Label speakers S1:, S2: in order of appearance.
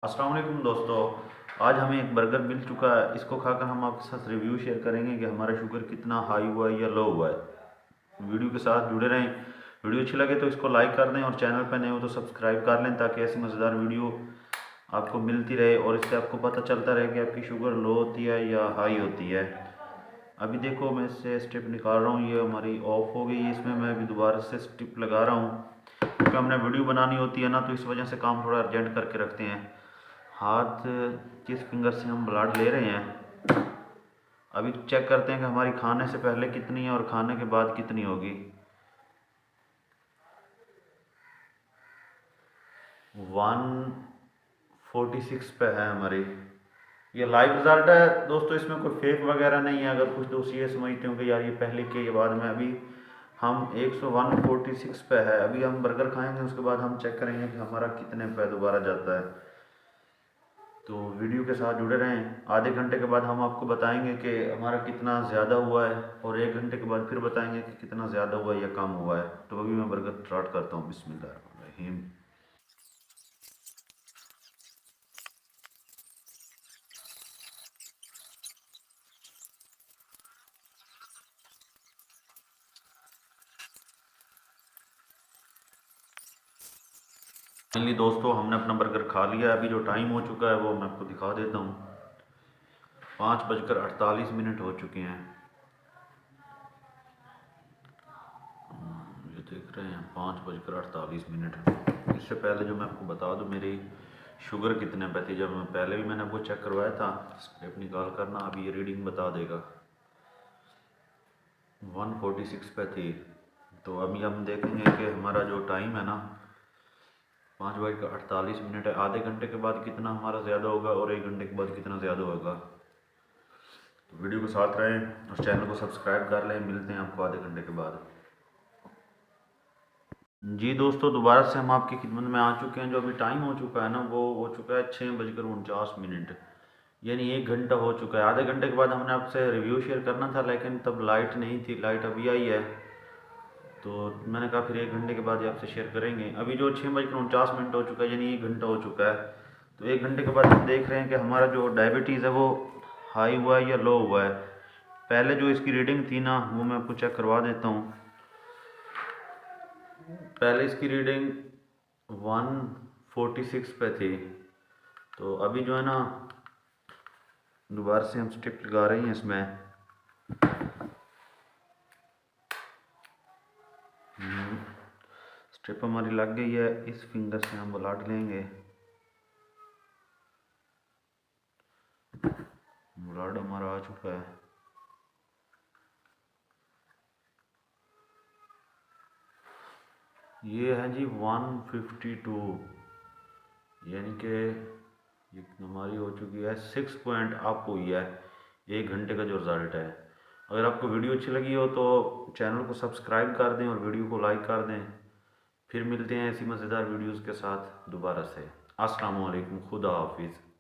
S1: अस्सलाम वालेकुम दोस्तों। आज हमें एक बर्गर मिल चुका है। इसको खाकर हम आपके साथ रिव्यू शेयर करेंगे कि हमारा शुगर कितना हाई हुआ है या लो हुआ है। वीडियो के साथ जुड़े रहें। वीडियो अच्छी लगे तो इसको लाइक कर दें और चैनल पर नए हो तो सब्सक्राइब कर लें ताकि ऐसी मज़ेदार वीडियो आपको मिलती रहे और इससे आपको पता चलता रहे कि आपकी शुगर लो होती है या हाई होती है। अभी देखो मैं इससे स्टेप निकाल रहा हूँ, ये हमारी ऑफ हो गई है। इसमें मैं अभी दोबारा से स्टेप लगा रहा हूँ क्योंकि हमने वीडियो बनानी होती है ना, तो इस वजह से काम थोड़ा अर्जेंट करके रखते हैं। हाथ किस फिंगर से हम ब्लड ले रहे हैं। अभी चेक करते हैं कि हमारी खाने से पहले कितनी है और खाने के बाद कितनी होगी। 146 पे है हमारी। ये लाइव रिजल्ट है दोस्तों, इसमें कोई फेक वगैरह नहीं है। अगर कुछ दोस्त ये समझते हो कि यार ये पहले के बाद में, अभी हम 146 पे है। अभी हम बर्गर खाएंगे, उसके बाद हम चेक करेंगे कि हमारा कितने पे दोबारा जाता है। तो वीडियो के साथ जुड़े रहें। आधे घंटे के बाद हम आपको बताएंगे कि हमारा कितना ज़्यादा हुआ है और 1 घंटे के बाद फिर बताएंगे कि कितना ज़्यादा हुआ है या कम हुआ है। तो अभी मैं बर्गर स्टार्ट करता हूँ। बिस्मिल्लाहिर्रहमानिर्रहीम। फाइनली दोस्तों हमने अपना बर्गर खा लिया है। अभी जो टाइम हो चुका है वो मैं आपको दिखा देता हूँ। 5:48 हो चुके हैं। ये देख रहे हैं 5:48। इससे पहले जो मैं आपको बता दूं मेरी शुगर कितने पे थी, जब मैं पहले भी मैंने आपको चेक करवाया था। स्टेप निकाल कर ना अभी ये रीडिंग बता देगा। 146 पे थी। तो अभी हम देखेंगे कि हमारा जो टाइम है ना 5:48 है। आधे घंटे के बाद कितना हमारा ज़्यादा होगा और 1 घंटे के बाद कितना ज़्यादा होगा। तो वीडियो के साथ रहें और चैनल को सब्सक्राइब कर लें। मिलते हैं आपको आधे घंटे के बाद। जी दोस्तों, दोबारा से हम आपकी खिदमत में आ चुके हैं। जो अभी टाइम हो चुका है ना वो हो चुका है 6:49, यानी 1 घंटा हो चुका है। आधे घंटे के बाद हमने आपसे रिव्यू शेयर करना था लेकिन तब लाइट नहीं थी, लाइट अभी आई है। तो मैंने कहा फिर 1 घंटे के बाद ही आपसे शेयर करेंगे। अभी जो 6:49 हो चुका है यानी 1 घंटा हो चुका है। तो 1 घंटे के बाद हम देख रहे हैं कि हमारा जो डायबिटीज़ है वो हाई हुआ है या लो हुआ है। पहले जो इसकी रीडिंग थी ना वो मैं आपको चेक करवा देता हूँ। पहले इसकी रीडिंग 146 पे थी। तो अभी जो है ना दोबारा से हम स्ट्रिप लगा रहे हैं इसमें। स्ट्रिप हमारी लग गई है। इस फिंगर से हम ब्लड लेंगे। ब्लड हमारा आ चुका है। ये है जी 152, यानी कि ये हमारी हो चुकी है 6 पॉइंट अप हुई है 1 घंटे का जो रिज़ल्ट है। अगर आपको वीडियो अच्छी लगी हो तो चैनल को सब्सक्राइब कर दें और वीडियो को लाइक कर दें। फिर मिलते हैं ऐसी मज़ेदार वीडियोज़ के साथ दोबारा से। अस्सलाम वालेकुम, खुदा हाफिज़।